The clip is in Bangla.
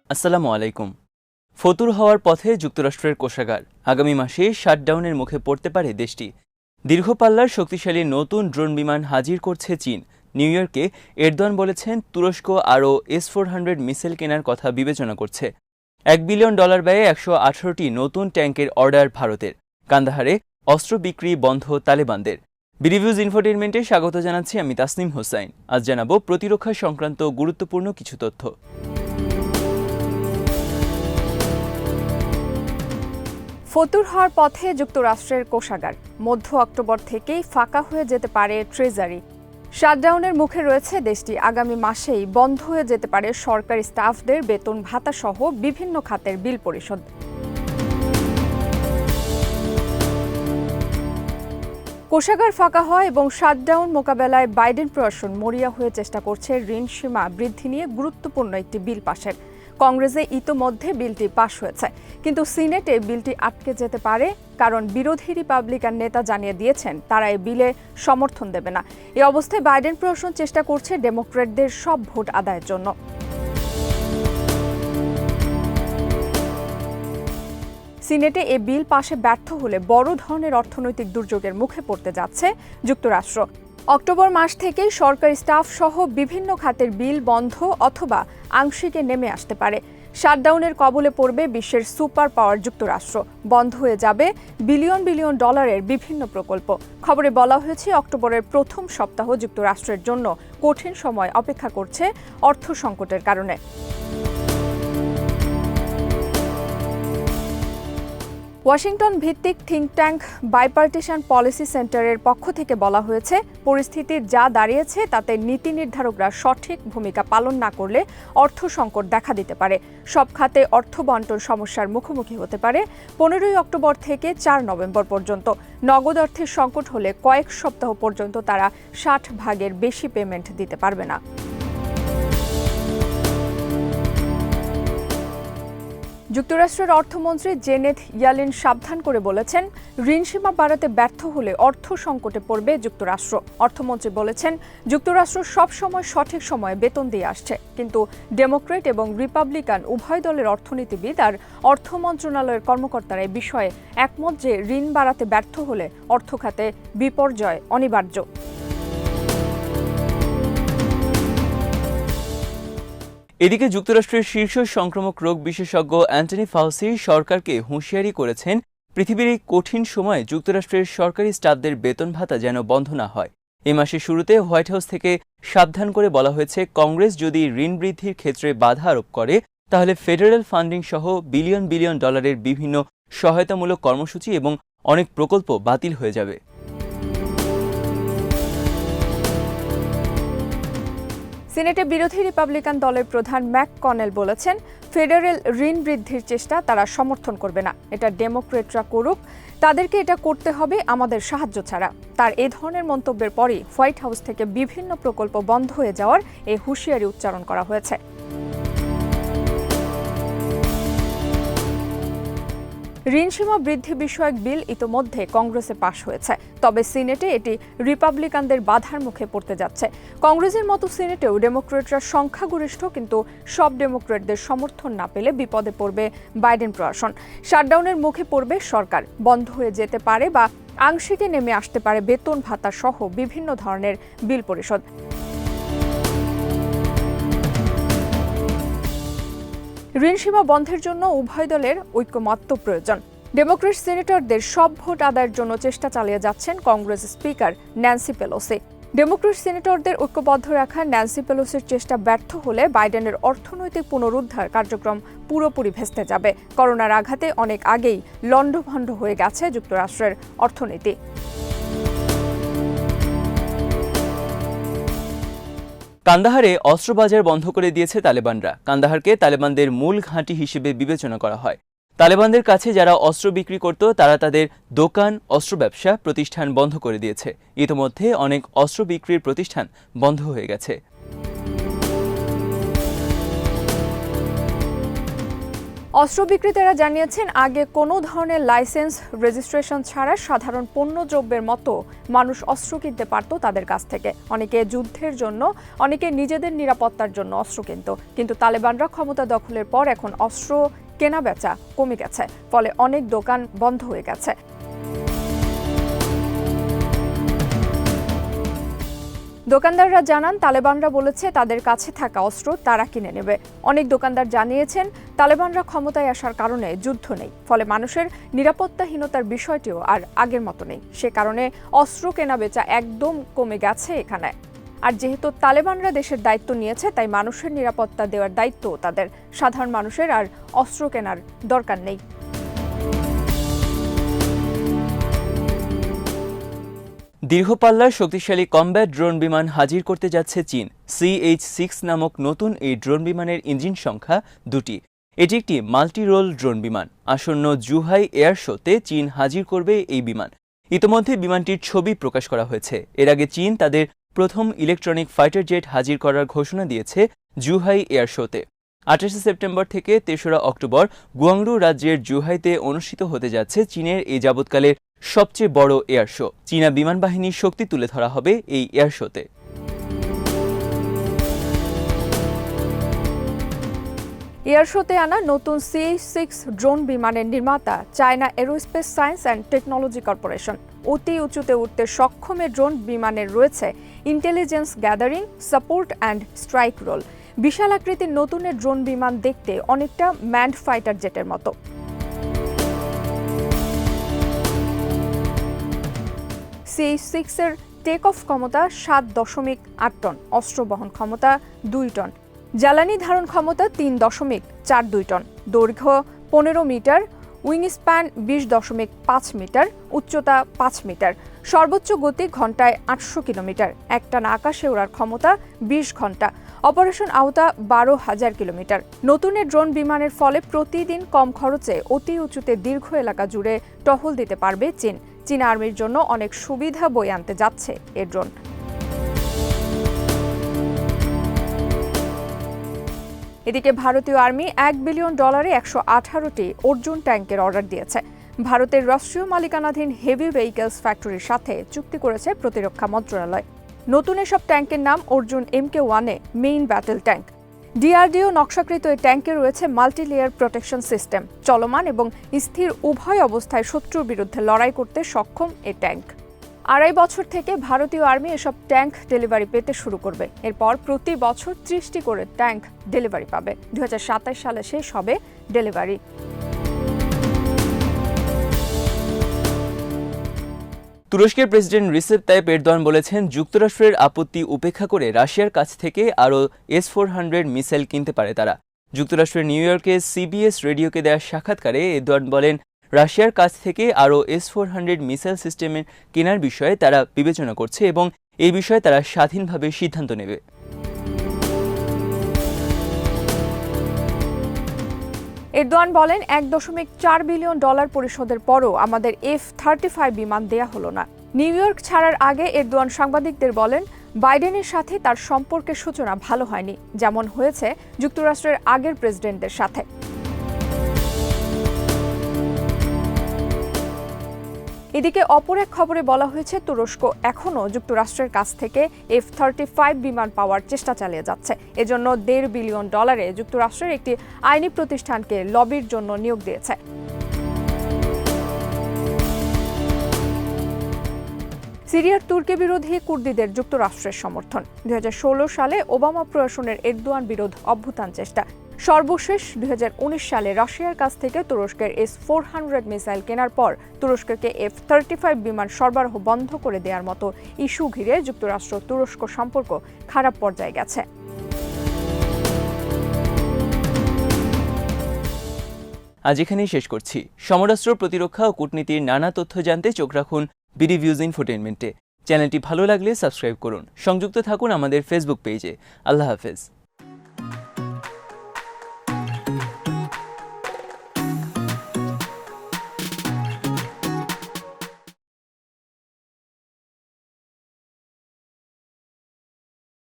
আসসালামু আলাইকুম। ফতুর হওয়ার পথে যুক্তরাষ্ট্রের কোষাগার। আগামী মাসে শাটডাউনের মুখে পড়তে পারে দেশটি। দীর্ঘ পাল্লার শক্তিশালী নতুন ড্রোন বিমান হাজির করছে চীন। নিউ ইয়র্কে এরদোয়ান বলেছেন তুরস্ক আরও S-400 মিসাইল কেনার কথা বিবেচনা করছে। $1 বিলিয়ন ব্যয়ে 118টি নতুন ট্যাঙ্কের অর্ডার ভারতের। কান্দাহারে অস্ত্র বিক্রি বন্ধ তালেবানদের। বিরিভিউজ ইনফোটেইনমেন্টে স্বাগত জানাচ্ছি আমি তাসনিম হোসাইন। আজ জানাবো প্রতিরক্ষা সংক্রান্ত গুরুত্বপূর্ণ কিছু তথ্য। ফতুর হওয়ার পথে যুক্তরাষ্ট্রের কোষাগার। মধ্য অক্টোবর থেকেই ফাঁকা হয়ে যেতে পারে ট্রেজারি। শাটডাউনের মুখে রয়েছে দেশটি। আগামী মাসেই বন্ধ হয়ে যেতে পারে সরকারি স্টাফদের বেতন ভাতা সহ বিভিন্ন খাতের বিল পরিশোধ। কোষাগার ফাঁকা হয় এবং শাটডাউন মোকাবেলায় বাইডেন প্রশাসন মরিয়া হয়ে চেষ্টা করছে ঋণ সীমা বৃদ্ধি নিয়ে গুরুত্বপূর্ণ একটি বিল পাশের। কংগ্রেসে ইতোমধ্যে বিলটি পাশ হয়েছে, কিন্তু সিনেটে বিলটি আটকে যেতে পারে, কারণ বিরোধী রিপাবলিকান নেতা জানিয়ে দিয়েছেন তারা এই বিলে সমর্থন দেবে না। এই অবস্থায় বাইডেন প্রশাসন চেষ্টা করছে ডেমোক্র্যাটদের সব ভোট আদায়ের জন্য। সিনেটে এ বিল পাশে ব্যর্থ হলে বড় ধরনের অর্থনৈতিক দুর্যোগের মুখে পড়তে যাচ্ছে যুক্তরাষ্ট্র। অক্টোবর মাস থেকেই সরকারি স্টাফ সহ বিভিন্ন খাতের বিল বন্ধ অথবা আংশিকে নেমে আসতে পারে। শাটডাউনের কবলে পড়বে বিশ্বের সুপার পাওয়ার যুক্তরাষ্ট্র। বন্ধ হয়ে যাবে বিলিয়ন বিলিয়ন ডলারের বিভিন্ন প্রকল্প। খবরে বলা হয়েছে অক্টোবরের প্রথম সপ্তাহ যুক্তরাষ্ট্রের জন্য কঠিন সময় অপেক্ষা করছে অর্থ সংকটের কারণে। ওয়াশিংটন ভিত্তিক থিঙ্ক ট্যাঙ্ক বাইপার্টিশন পলিসি সেন্টারের পক্ষ থেকে বলা হয়েছে, পরিস্থিতি যা দাঁড়িয়েছে তাতে নীতি নির্ধারকরা সঠিক ভূমিকা পালন না করলে অর্থ সংকট দেখা দিতে পারে। সব খাতে অর্থ বণ্টন সমস্যার মুখোমুখি হতে পারে 15 অক্টোবর থেকে 4 নভেম্বর পর্যন্ত। নগদ অর্থের সংকট হলে কয়েক সপ্তাহ পর্যন্ত তারা 60 ভাগের বেশি পেমেন্ট দিতে পারবে না। যুক্তরাষ্ট্রের অর্থমন্ত্রী জেনেট ইয়ালেন সাবধান করে বলেছেন, ঋণসীমা বাড়াতে ব্যর্থ হলে অর্থ সংকটে পড়বে যুক্তরাষ্ট্র। অর্থমন্ত্রী বলেছেন, যুক্তরাষ্ট্র সব সময় সঠিক সময়ে বেতন দিয়ে আসছে, কিন্তু ডেমোক্রেট এবং রিপাবলিকান উভয় দলের অর্থনীতিবিদ আর অর্থ মন্ত্রণালয়ের কর্মকর্তারা এই বিষয়ে একমত যে ঋণ বাড়াতে ব্যর্থ হলে অর্থখাতে বিপর্যয় অনিবার্য। এদিকে যুক্তরাষ্ট্রের শীর্ষ সংক্রামক রোগ বিশেষজ্ঞ অ্যান্টনি ফাউসি সরকারকে হুঁশিয়ারি করেছেন, পৃথিবীর এই কঠিন সময়ে যুক্তরাষ্ট্রের সরকারি স্টাফদের বেতন ভাতা যেন বন্ধ না হয়। এ মাসের শুরুতে হোয়াইট হাউস থেকে সাবধান করে বলা হয়েছে, কংগ্রেস যদি ঋণ বৃদ্ধির ক্ষেত্রে বাধা আরোপ করে তাহলে ফেডারেল ফান্ডিং সহ বিলিয়ন বিলিয়ন ডলারের বিভিন্ন সহায়তামূলক কর্মসূচি এবং অনেক প্রকল্প বাতিল হয়ে যাবে। সিনেটে বিরোধী রিপাবলিকান দলের প্রধান ম্যাককনেল বলেছেন, ফেডারেল ঋণ বৃদ্ধির চেষ্টা তারা সমর্থন করবে না। এটা ডেমোক্রেটরা করুক, তাদেরকে এটা করতে হবে আমাদের সাহায্য ছাড়া। তার এ ধরনের মন্তব্যের পরই হোয়াইট হাউস থেকে বিভিন্ন প্রকল্প বন্ধ হয়ে যাওয়ার এই হুঁশিয়ারি উচ্চারণ করা হয়েছে। ঋণসীমা বৃদ্ধি বিষয়ক বিল ইতোমধ্যে কংগ্রেসে পাশ হয়েছে, তবে সিনেটে এটি রিপাবলিকানদের বাধার মুখে পড়তে যাচ্ছে। কংগ্রেসের মতো সিনেটেও ডেমোক্রেটরা সংখ্যাগরিষ্ঠ, কিন্তু সব ডেমোক্রেটদের সমর্থন না পেলে বিপদে পড়বে বাইডেন প্রশাসন। শাটডাউনের মুখে পড়বে সরকার। বন্ধ হয়ে যেতে পারে বা আংশিকে নেমে আসতে পারে বেতন ভাতা সহ বিভিন্ন ধরনের বিল পরিশোধ। ঋণসীমা বন্ধের জন্য উভয় দলের ঐকমত্য প্রয়োজন। ডেমোক্রেট সিনেটরদের সব ভোট আদায়ের জন্য চেষ্টা চালিয়ে যাচ্ছেন Congress speaker Nancy Pelosi. Democrat সিনেটরদের ঐক্যবদ্ধ রাখা ন্যান্সি পেলোসির চেষ্টা ব্যর্থ হলে বাইডেনের অর্থনৈতিক পুনরুদ্ধার কার্যক্রম পুরোপুরি ভেস্তে যাবে। করোনার আঘাতে অনেক আগেই লণ্ডভণ্ড হয়ে গেছে যুক্তরাষ্ট্রের অর্থনীতি। কান্দাহারে অস্ত্র বাজার বন্ধ করে দিয়েছে তালেবানরা। কান্দাহারকে তালেবানদের মূল ঘাঁটি হিসেবে বিবেচনা করা হয়। তালেবানদের কাছে যারা অস্ত্র বিক্রি করত তারা তাদের দোকান, অস্ত্র ব্যবসা প্রতিষ্ঠান বন্ধ করে দিয়েছে। ইতোমধ্যে অনেক অস্ত্র বিক্রির প্রতিষ্ঠান বন্ধ হয়ে গেছে। অস্ত্র বিক্রেতারা জানিয়েছেন আগে কোনো ধরনের লাইসেন্স রেজিস্ট্রেশন ছাড়া সাধারণ পণ্যদ্রব্যের মতো মানুষ অস্ত্র কিনতে পারত তাদের কাছ থেকে। অনেকে যুদ্ধের জন্য, অনেকে নিজেদের নিরাপত্তার জন্য অস্ত্র কিন্তু তালেবানরা ক্ষমতা দখলের পর এখন অস্ত্র কেনা বেচা কমে গেছে, ফলে অনেক দোকান বন্ধ হয়ে গেছে। দোকানদাররা জানান তালেবানরা বলেছে তাদের কাছে থাকা অস্ত্র তারা কিনে নেবে। অনেক দোকানদার জানিয়েছেন তালেবানরা ক্ষমতায় আসার কারণে যুদ্ধ নেই, ফলে মানুষের নিরাপত্তাহীনতার বিষয়টিও আর আগের মতো নেই। সে কারণে অস্ত্র কেনা বেচা একদম কমে গেছে এখানে। আর যেহেতু তালেবানরা দেশের দায়িত্ব নিয়েছে, তাই মানুষের নিরাপত্তা দেওয়ার দায়িত্ব তাদের। সাধারণ মানুষের আর অস্ত্র কেনার দরকার নেই। দীর্ঘপাল্লার শক্তিশালী কমব্যাট ড্রোন বিমান হাজির করতে যাচ্ছে চীন। CH-6 নামক নতুন এই ড্রোন বিমানের ইঞ্জিন সংখ্যা 2টি। এটি একটি মাল্টি রোল ড্রোন বিমান। আসন্ন জুহাই এয়ার শোতে চীন হাজির করবে এই বিমান। ইতোমধ্যে বিমানটির ছবি প্রকাশ করা হয়েছে। এর আগে চীন তাদের প্রথম ইলেকট্রনিক ফাইটার জেট হাজির করার ঘোষণা দিয়েছে জুহাই এয়ার শোতে। 28 সেপ্টেম্বর থেকে 3রা অক্টোবর গুয়াংডু রাজ্যের জুহাইতে অনুষ্ঠিত হতে যাচ্ছে চীনের এই যাবৎকালের সবচেয়ে বড় এয়ার শো। চীনা বিমান বাহিনীর শক্তি তুলে ধরা হবে এই এয়ার শোতে। এয়ার শোতে আনা নতুন CH-6 ড্রোন বিমানের নির্মাতা China aerospace science and technology corporation. অতি উঁচুতে উঠতে সক্ষম ড্রোন বিমানের রয়েছে intelligence gathering, support and strike role. বিশাল আকৃতির নতুন ড্রোন বিমান দেখতে অনেকটা ম্যান্ড ফাইটার জেটের মতো। CH-6 এর টেক অফ ক্ষমতা 7.8 টন, অস্ত্র বহন ক্ষমতা 2 টন, জ্বালানি ধারণ ক্ষমতা 3.42 টন, দৈর্ঘ্য 15 মিটার, উইং স্প্যান 20.5 মিটার, উচ্চতা 5 মিটার, সর্বোচ্চ গতি ঘন্টায় 800 কিলোমিটার, একটানা আকাশে ওড়ার ক্ষমতা 20 ঘন্টা, অপারেশন আওতা 12,000 কিলোমিটার। নতুন ড্রোন বিমানের ফলে প্রতিদিন কম খরচে অতি উঁচুতে দীর্ঘ এলাকা জুড়ে টহল দিতে পারবে চীন। চীনা আর্মির জন্য অনেক সুবিধা বয়ে আনতে যাচ্ছে এ ড্রোন। এদিকে ভারতীয় আর্মি $1 বিলিয়ন 118টি অর্জুন ট্যাঙ্কের অর্ডার দিয়েছে। ভারতের রাষ্ট্রীয় মালিকানাধীন হেভি ভেহিকলস ফ্যাক্টরির সাথে চুক্তি করেছে প্রতিরক্ষা মন্ত্রণালয়। নতুন এসব ট্যাঙ্কের নাম Arjun MK-1 main battle tank. DRDO নকশাকৃত এই ট্যাঙ্কে রয়েছে মাল্টি লেয়ার প্রোটেকশন সিস্টেম। চলমান এবং স্থির উভয় অবস্থায় শত্রুর বিরুদ্ধে লড়াই করতে সক্ষম এই ট্যাঙ্ক। 2.5 বছর থেকে ভারতীয় আর্মি এসব ট্যাঙ্ক ডেলিভারি পেতে শুরু করবে। এরপর প্রতি বছর 30টি করে ট্যাঙ্ক ডেলিভারি পাবে। 2027 সালে শেষ হবে ডেলিভারি। তুরস্কের প্রেসিডেন্ট রিসেপ তাইপ এরদোয়ান বলেছেন যুক্তরাষ্ট্রের আপত্তি উপেক্ষা করে রাশিয়ার কাছ থেকে আরও S-400 মিসাইল কিনতে পারে তারা। যুক্তরাষ্ট্রের নিউ ইয়র্কে CBS রেডিওকে দেওয়া সাক্ষাৎকারে এরদোয়ান বলেন রাশিয়ার কাছ থেকে আরও S-400 মিসাইল সিস্টেমের কেনার বিষয়ে তারা বিবেচনা করছে এবং এই বিষয়ে তারা স্বাধীনভাবে সিদ্ধান্ত নেবে। এরদোয়ান বলেন $1.4 বিলিয়ন পরিশোধের পরও আমাদের F-35 বিমান দেয়া হলো না। নিউ ইয়র্ক ছাড়ার আগে এরদোয়ান সাংবাদিকদের বলেন বাইডেনের সাথে তার সম্পর্কের সূচনা ভালো হয়নি, যেমন হয়েছে যুক্তরাষ্ট্রের আগের প্রেসিডেন্টদের সাথে। এদিকে অপর এক খবরে বলা হয়েছে তুরস্ক এখনও যুক্তরাষ্ট্রের কাছ থেকে F-35 বিমান পাওয়ার চেষ্টা চালিয়ে যাচ্ছে। এজন্য $1.5 বিলিয়ন যুক্তরাষ্ট্রের একটি আইনি প্রতিষ্ঠানকে লবির জন্য নিয়োগ দিয়েছে। সিরিয়ার তুর্কি বিরোধী কুর্দিদের যুক্তরাষ্ট্রের সমর্থন। 2016 সালে ওবামা প্রশাসনের এরদোয়ান বিরোধ অভ্যুত্থান চেষ্টা। সর্বশেষ 2019 সালে রাশিয়ার কাছ থেকে তুরস্কের S-400 মিসাইল কেনার পর তুরস্ককে F-35 বিমান সরবরাহ বন্ধ করে দেওয়ার মতো ইস্যু ঘিরে যুক্তরাষ্ট্র তুরস্ক সম্পর্ক খারাপ পর্যায়ে গেছে। আজ এখানেই শেষ করছি। সমরাস্ত্র, প্রতিরক্ষা ও কূটনীতির নানা তথ্য জানতে চোখ রাখুন বিডিভিউজ ইনফোটেইনমেন্টে। চ্যানেলটি ভালো লাগলে সাবস্ক্রাইব করুন। সংযুক্ত থাকুন আমাদের ফেসবুক পেজে। আল্লাহ হাফেজ।